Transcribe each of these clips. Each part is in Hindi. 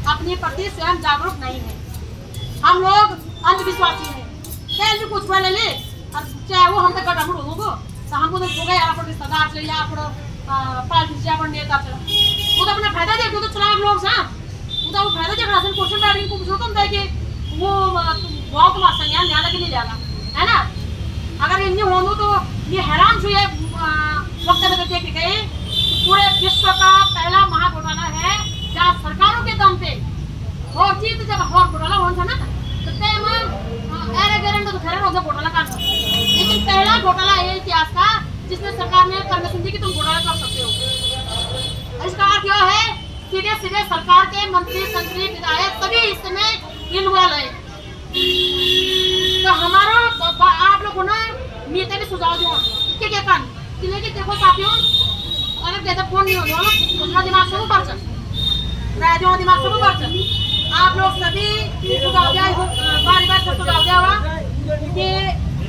अपने प्रति स्वयं जागरूक नहीं है। हम लोग अंधविश्वासी हैं। चाहे भी कुछ ले ले और चाहे वो हम तक गड़ा मुड़ होगो तो हमको तो हो गए आप रिश्तेदार से या आप पार्टी से आप नेता से वो तो अपना फायदा देखो तो चलाक लोग सा वो तो फायदा देख रहा है। क्वेश्चन बैटिंग को पूछो तुम देखे वो बहुत मासा यहाँ ध्यान के नहीं जाना है ना। अगर इन्हें हो तो ये हैरान हुए वक्त में देख गए पूरे विश्व का पहला महाघोटाला है जहाँ सरकारों के दम पे और चीज जब और घोटाला हो ना तो तो खैर होगा घोटाला का। लेकिन पहला घोटाला है इतिहास का जिसमें सरकार ने परमिशन दी कि तुम घोटाला कर सकते हो। इसका अर्थ यह है सीधे सीधे सरकार के मंत्री संतरी विधायक सभी इसमें इन्वॉल्व है। तो हमारा आप लोगों ने नीति भी सुझाव दिया क्या कान कि देखो साथियों अगर ज्यादा फोन नहीं होगा तो अपना दिमाग से ऊपर चल जो दिमाग से ऊपर चल आप लोग सभी सुझाव दिया बारी बार से सुझाव दिया हुआ कि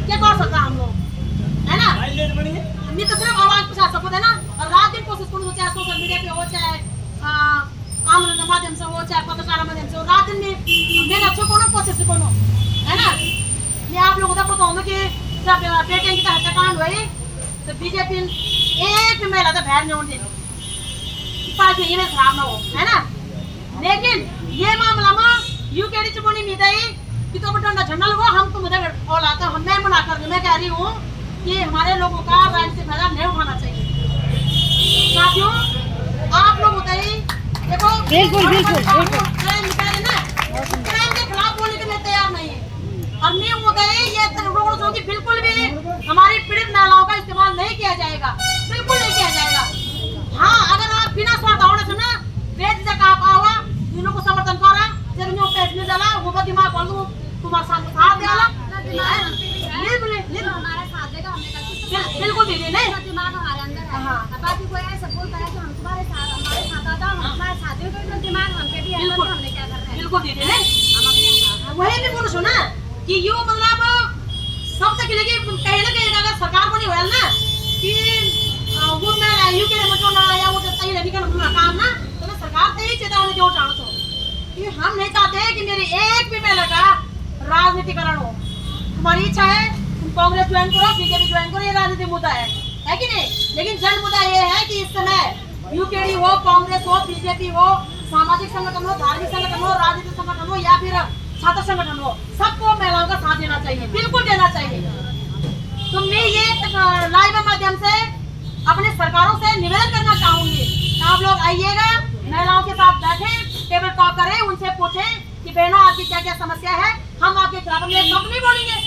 क्या कर सकता हम लोग है ना। नहीं तो सिर्फ आवाज पहुंचा सकते है ना और रात दिन कोशिश करूँ चाहे सोशल मीडिया पे हो चाहे आम माध्यम से हो चाहे पत्रकार माध्यम से हो रात दिन में मेरा अच्छो कोनो कोशिश कोनो है ना। ये आप लोगों को बताऊँ कि जब बेटे की हत्याकांड हुई तो बीजेपी एक महिला तो बाहर नहीं होने पार्टी इन्हें खराब ना हो है ना। लेकिन ये मामला में यूकेडी चुनी मीदा कि तो बटन झंडा लगो हम तो मुझे और आता हम मैं मना कर मैं कह रही हूँ कि हमारे लोगों का राजनीतिक फायदा नहीं उठाना चाहिए। साथियों आप लोग बताइए देखो बिल्कुल क्राइम के खिलाफ बोलने के लिए तैयार नहीं है और नहीं होता है ये बिल्कुल भी हमारी पीड़ित महिलाओं का इस्तेमाल नहीं किया जाएगा बिल्कुल नहीं किया जाएगा। हाँ अगर आप बिना स्वार्थ होने से ना बेच तक आप आवा इन लोगों को समर्थन करा जब इन पैसे में डाला वो दिमाग खोल दो तुम्हारे साथ साथ डाला बिल्कुल दीदी नहीं दिमाग हमारे अंदर है। बाकी कोई ऐसा बोलता है कि हम तुम्हारे साथ हमारे साथ आता हमारे साथियों का दिमाग हमके भी है तो हमने क्या करना है बिल्कुल दीदी नहीं वही भी बोलो ना कि यो मतलब सब तक लेके कहीं ना कहीं अगर सरकार को नहीं होया ना कि वो मैं यूके में जो ना आया वो जब सही रही का काम ना तो मैं सरकार से ही चेतावनी देना चाहता हूँ कि हम नहीं चाहते कि मेरी एक भी महिला का राजनीतिकरण हो। तुम्हारी इच्छा है तुम कांग्रेस ज्वाइन करो बीजेपी ज्वाइन करो ये राजनीतिक मुद्दा है कि नहीं। लेकिन जन मुद्दा ये है कि इस समय यूकेडी हो कांग्रेस हो बीजेपी हो सामाजिक संगठन हो धार्मिक संगठन हो राजनीतिक संगठन हो या फिर छात्र संगठन हो सबको महिलाओं का साथ देना चाहिए बिल्कुल देना चाहिए। तो मैं ये लाइव माध्यम से अपने सरकारों से निवेदन करना चाहूंगी आप लोग आइएगा महिलाओं के साथ बैठे टेबल टॉक करें उनसे पूछें कि बहनों आपकी क्या क्या समस्या है हम आपके खिलाफ में सब नहीं बोलेंगे।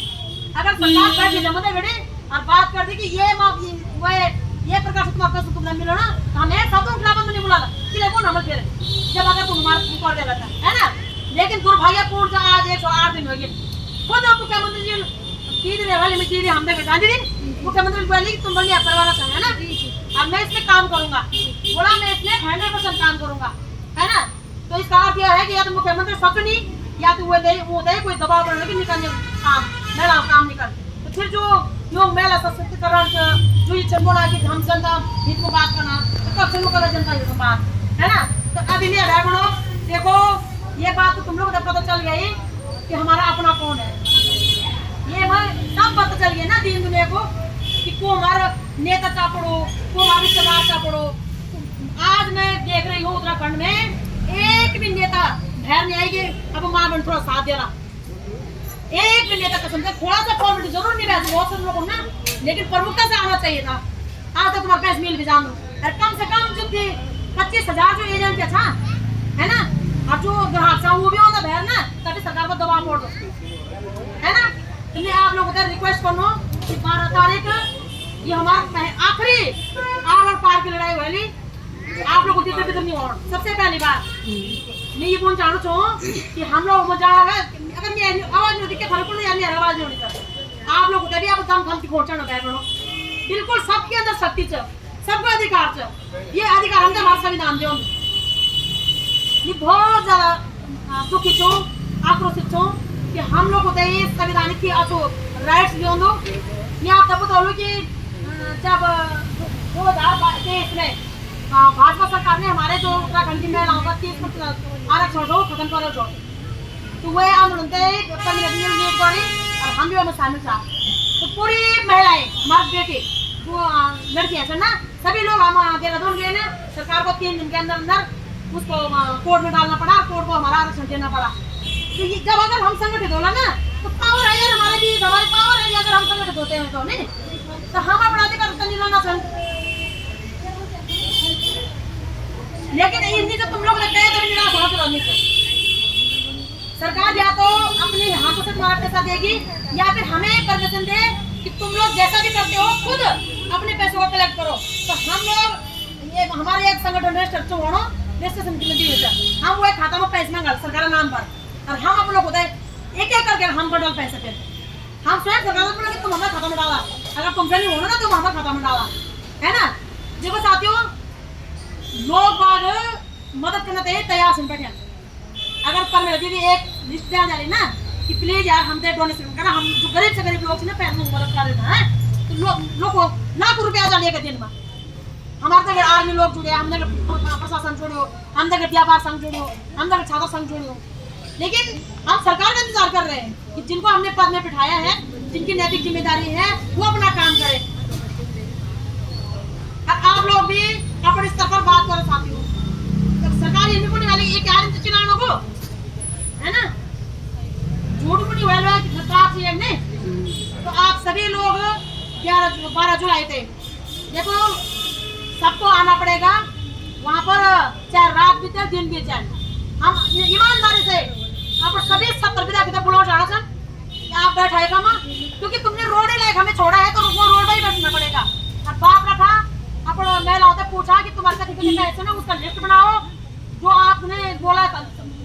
अगर सरकार बैठे जमने बैठे और बात कर दी कि ये प्रकार से तुम आपका सुख मिलो ना तो हमें सब तुम खिलाफ नहीं बुला कि देखो ना फिर जब अगर तुम हमारे कर दे रहता है ना। लेकिन दुर्भाग्यपूर्ण आज 108 दिन हो गए खुद मुख्यमंत्री जी दीदी वाले में दीदी हमने बेटा दीदी मुख्यमंत्री बोली कि तुम बल्कि करवाना चाहिए ना और मैं इसमें काम करूंगा बोला मैं इसमें 100% काम करूंगा है ना। तो इसका अर्थ यह है कि या तो मुख्यमंत्री सच नहीं या तो वो दे कोई दबाव बनाने की निकलने काम महिला काम निकल तो फिर जो महिला सशक्तिकरण जो ये बोला कि हम जनता हित को बात करना तो कब से लोग जनता हित को बात है ना। तो अभी नहीं भाई बनो देखो ये बात तो तुम लोग पता चल गई कि हमारा अपना कौन है ये सब पता चल गया ना दीन दुनिया को कि को हमारा नेता चापड़ो को हमारा रिश्तेदार चापड़ो। आज मैं देख रही हूँ उत्तराखंड में एक भी नेता भैर नहीं आएगी अब माँ बहन थोड़ा साथ देना एक भी नेता कसम से थोड़ा सा फॉर्मेलिटी जरूर नहीं रहती बहुत सारे लोगों ना लेकिन प्रमुखता से आना चाहिए था। आज तो तुम्हारा पैसे मिल भी जान और कम से कम जो 25,000 जो एजेंट था है ना अब जो ग्राहक था वो भी होगा बहर ना तभी सरकार को दबाव मोड़ दो है ना। तो मैं आप लोगों से रिक्वेस्ट करूँ कि 12 तारीख ये हमारा आखिरी आर और पार की लड़ाई वाली आप लोग को नहीं हो सबसे पहली बात मैं ये बोलना चाहूँ छो कि हम लोग मजा अगर मैं आवाज नहीं दिखे फर्क नहीं मेरी आवाज नहीं होनी चाहिए आप लोग कभी आप दम थम की पहुंचाना बैठो बिल्कुल सबके अंदर शक्ति च सबका अधिकार च ये अधिकार हम हमारा संविधान दो ये बहुत ज्यादा दुखी छो आक्रोशित छो कि हम लोग होते हैं संविधानिक की अच्छो राइट्स जो दो मैं आप तब बताऊँ कि जब 2023 में भाजपा सरकार ने हमारे जो उत्तराखंड की महिलाओं का 30% आरक्षण को खत्म करो जो तो वह आंदोलन और हम भी शामिल था। तो पूरी महिलाएं हमारे बेटे जो लड़की है ना सभी लोग हम देहरादून गए ना, सरकार को 3 दिन के अंदर अंदर उसको कोर्ट में डालना पड़ा, कोर्ट को हमारा आरक्षण देना पड़ा। तो जब अगर हम संगठित होला ना तो पावर है यार हमारे भी, हमारी पावर है अगर हम संगठित होते हैं तो नहीं तो हम अपना अधिकार नहीं लाना चाहिए। लेकिन इन्हीं तो तुम लोग ने कहे तो निराश हाथ रहने से सरकार या तो अपने हाथों से तुम्हारा पैसा देगी या फिर हमें परमिशन दे कि तुम लोग जैसा भी करते हो खुद अपने पैसों को कलेक्ट करो। तो हम लोग ये हमारे एक संगठन रजिस्टर होना रजिस्ट्रेशन की नदी है, हम वो एक खाता में पैसे मांगा सरकार नाम पर और हम अपने खुद एक करके हम बंडल पैसे पे हम स्वयं सरकार को बोला कि तुम हमारे खाता में डाला, अगर तुमसे नहीं होना ना तो हमारे खाता में डाला है ना। देखो साथियों लोग बाग मदद करना चाहिए तैयार सुन बैठे। अगर पर मेरे दीदी एक लिस्ट दे जा रही ना कि प्लीज यार हम दे डोनेशन करना, हम जो गरीब से गरीब लोग से ना पैसे में मदद कर देना है तो लोग लाख रुपया डालिए के दिन में हमारे तक आर्मी लोग जुड़े, हमने प्रशासन जोड़ो, हमने व्यापार संघ जोड़ो, हमने छात्र संघ जोड़ो। लेकिन हम सरकार का इंतजार कर रहे हैं कि जिनको हमने पद में बिठाया है, जिनकी नैतिक जिम्मेदारी है वो अपना काम करे। आप लोग भी अपने स्तर पर बात करो साथियों। तो सरकार ये नहीं वाली ये क्या चुनाव को है ना, झूठ भी नहीं हुआ कि खतरा है नहीं। तो आप सभी लोग 12 जुलाई थे देखो सबको आना पड़ेगा वहाँ पर, चाहे रात बीते दिन बीते जाए। हम ईमानदारी से आप सभी 70 विद्यार्थी बुलाओ जाना सर आप बैठाए कमा क्योंकि तुमने रोड ही लायक हमें छोड़ा है तो वो रोड ही बैठना पड़ेगा। और बाप रखा अपना महिलाओं से पूछा कि तुम्हारे साथ कितने पैसे ना उसका लिस्ट बनाओ जो आपने बोला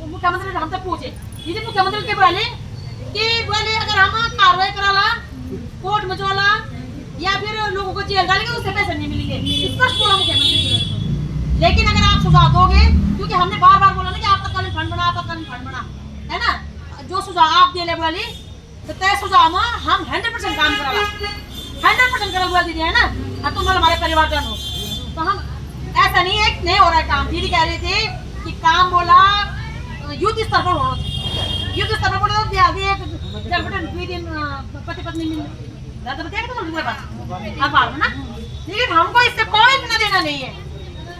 मुख्यमंत्री हमसे पूछे। दीदी मुख्यमंत्री के बोले अगर हम कार्रवाई कराला कोर्ट में जोला या फिर लोगों को जेल डालेंगे उससे पैसे नहीं मिलेंगे, स्पष्ट बोला मुख्यमंत्री। लेकिन अगर आप सुझाव दोगे क्योंकि हमने बार बार बोला ना कि आपत्कालीन फंड बना, आपत्कालीन फंड बना है ना, जो सुझाव आप दे ले बोली तो तय सुझाव में हम 100% काम करेगा, 100% करेगा दीदी है ना। अब तुम हमारे परिवारजन हो तो हम ऐसा नहीं है नहीं हो रहा है काम। दीदी कह रही थी कि काम बोला युद्ध स्तर पर होना चाहिए, युद्ध स्तर पर बोले तो आगे एक दिन पति पत्नी मिल ना। लेकिन हमको इससे कोई लेना देना नहीं है।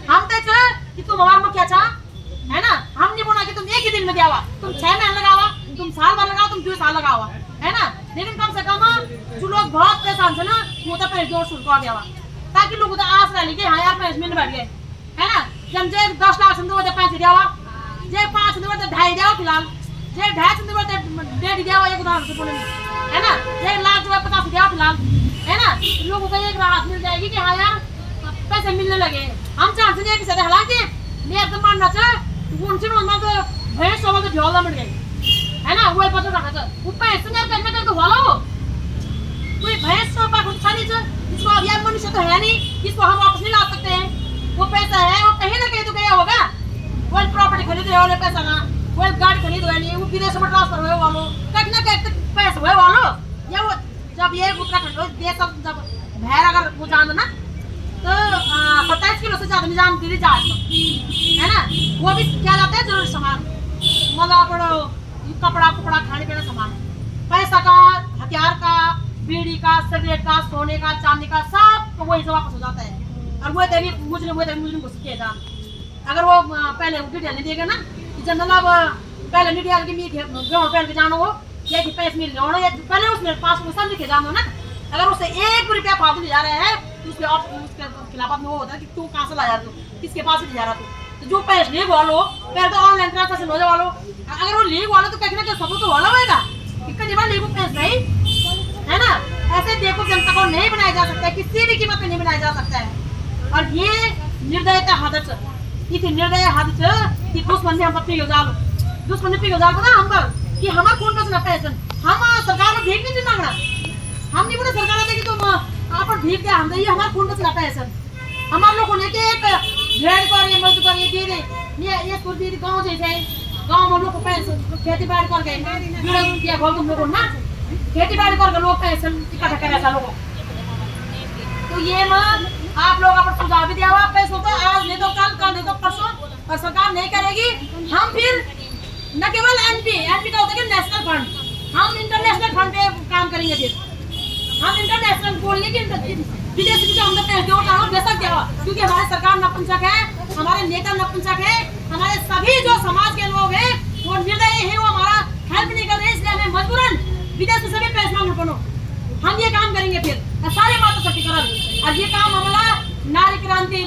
हम तो कि तुम हमारे मुखिया चाह है ना, हम नहीं बोला कि तुम एक ही दिन में दिया तुम 6 महीने लगावा, तुम साल भर लगाओ, तुम 2 साल लगावा है ना। लेकिन कम से कम जो लोग बहुत परेशान थे ना वो तो पहले जोर शुरू कर दिया ताकि लोग तो आस रह ली कि हाँ यार पैसे मिल बैठ गए है ना। जब जे 10 लाख संदो तो 5 दिया जे 5 संदो तो 2.5 दिया फिलहाल जे 2.5 संदो तो 1.5 दिया एक उदाहरण से बोलेंगे है ना। 1 लाख जो 50 दिया फिलहाल है ना, लोगों को एक राहत मिल जाएगी कि हाँ यार पैसे मिलने लगे। हम चाहते हैं कि हालांकि मैं एकदम मानना चाहे उनसे तो भैंस वाला तो झोला मिल गई है ना, वो पता रखा था वो पैसे नहीं करने का तो वाला हो कोई भैंस तो पर अच्छा नहीं था इसको अब यार मनुष्य तो है नहीं इसको हम वापस नहीं ला सकते हैं। वो पैसा है वो कहीं ना कहीं तो गया होगा, वो प्रॉपर्टी खरीदे वाले पैसा ना, वो गाड़ी खरीद हुआ नहीं, वो विदेश में ट्रांसफर हुए वालों कहीं ना कहीं पैसे हुए वालों या वो जब ये उत्तराखंड देश जब भैर अगर वो जान ना तो 27 किलो से ज्यादा निजाम दीदी जहाज है ना, वो भी क्या जाता है जरूरी सामान मतलब कपड़ा कुपड़ा खाने पीने सामान, पैसा का, हथियार का, बीड़ी का, सिगरेट का, सोने का, चांदी का सब वही से वापस हो जाता है। और वो तभी मुझे घुस के था अगर वो पहले डिटेल नहीं देगा ना कि जनरल अब पहले नहीं दिया कि गेहूँ पहन के जानो हो या कि पैसे मिल जाओ या पहले उसमें पास में सब लिखे जानो ना। अगर उससे 1 रुपया फालतू ले जा रहे हैं तो उसके खिलाफ में वो होता है कि तू कहाँ से ला जा रहा तू किसके पास ले जा रहा तो जो पैसे लीक वालो पहले तो ऑनलाइन ट्रांजेक्शन हो जाए वालो अगर वो लीक वालो तो कहीं ना कहीं सबूत तो वाला होगा कितनी बार लीक पैसे नहीं है ना। ऐसे देखो जनता को नहीं बनाया जा सकता है, किसी भी कीमत में नहीं बनाया जा सकता है। और ये निर्दयता हद इतनी निर्दय हद कि दुश्मन ने हम अपनी योजाल दुश्मन ने अपनी योजाल को ना हम पर कि हमारा कौन का सुना पैसे हम सरकार को भीख नहीं मांगना, हम नहीं बोले सरकार देगी तुम आप पर भीख दे हम ये हमारा कौन का सुना पैसे हमारे लोगों ने एक भेड़ कर ये मजदूर कर ये दे दे ये स्कूल दे गाँव जैसे गाँव में लोग पैसे खेती बाड़ी कर गए घर तुम लोगों ना खेती बाड़ी करके लोग पैसे इकट्ठा करे ऐसा लोगों तो ये आप लोग अपन सुझाव भी दिया हुआ पैसों तो आज नहीं तो कल, कल नहीं तो परसों, और सरकार नहीं करेगी। हम फिर न केवल एमपी का होता है नेशनल फंड, हम इंटरनेशनल फंड पे काम करेंगे। फिर हम इंटरनेशनल बोलेंगे कि विदेश में जो हमने पैसे उठाओ बेशक देवा, क्योंकि हमारे सरकार नपुंसक है, हमारे नेता नपुंसक है, हमारे सभी जो समाज के लोग हैं वो निर्दयी है, वो हमारा हेल्प नहीं कर रहे, इसलिए हमें मजबूरन विदेश से भी पैसे मांगना पड़ो। हम ये काम करेंगे फिर सारे मातृशक्तिकरण, और ये काम हमारा नारी क्रांति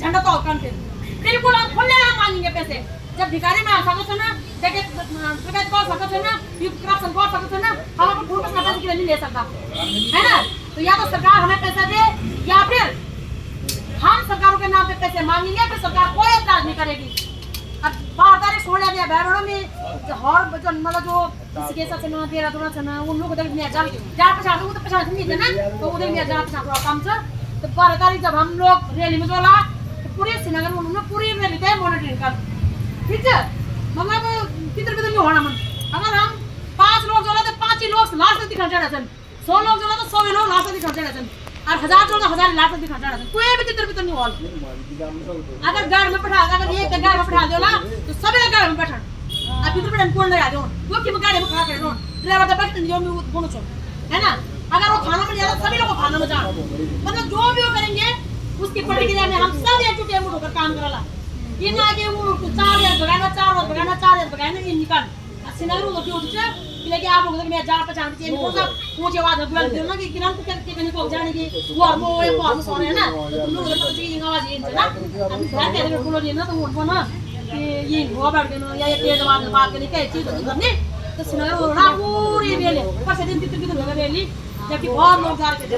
झंडा तो फिर बिल्कुल हम खुले हम मांगेंगे पैसे। जब भिखारी में आ सकते ना, देखिए को सकते ना, करप्शन को सकते ना, हम अपन फूल का पैसे नहीं ले सकता है ना। तो या तो सरकार हमें पैसा दे, या फिर हम सरकारों के नाम पे पैसे मांगेंगे, फिर सरकार कोई एतराज नहीं करेगी। अब 12 तारीख 16 दिया बहनों में हर मतलब जो किसी के साथ ना तेरा थोड़ा सा ना उन लोग उधर में जा पछाड़ वो तो पछाड़ नहीं देना, तो उधर में जा पछाड़ थोड़ा कम से। तो 12 तारीख जब हम लोग रैली में जोला तो पूरे श्रीनगर में उन्होंने पूरी रैली थे मॉनिटरिंग कर, ठीक है, मतलब किधर नहीं होना मन। अगर हम 5 लोग जोला तो 5 ही लोग लास्ट तक दिखा चढ़ा सन, 100 लोग जोला तो 100 ही लोग लास्ट तक दिखा चढ़ा सन, और 1000 जोला तो 1000 लास्ट तक दिखा चढ़ा सन, कोई भी किधर नहीं होल। अगर गाड़ में बैठा, अगर एक गाड़ में बैठा देला तो सभी गाड़ में बैठा, अब इधर बैठन कौन लगा दो, वो कि गाड़ी में खड़ा कर दो, ड्राइवर तो बैठन जो में बोलो चल, है ना। अगर वो खाना में जाता सभी लोग को खाना में जा, मतलब जो भी वो करेंगे उसकी प्रतिक्रिया में हम सब एकजुट होकर काम करला। ये ना कि वो 4 यार भगाना ये निकाल श्रीनगर में होती होती लेकिन आप लोग मैं जा पहचान के ऊंची आवाज में बोल दो ना कि किरण को कहने को जाने की वो एक बात सो रहे हैं ना, तो तुम लोग तो ये आवाज ये ना हम घर के बोलो नहीं ना, तो उनको ना कि ये हो बैठ गए या ये तेज आवाज में बात करने के चीज करने, तो श्रीनगर वो पूरी रेली पर से दिन कितने रैली, जबकि बहुत लोग जा रहे थे।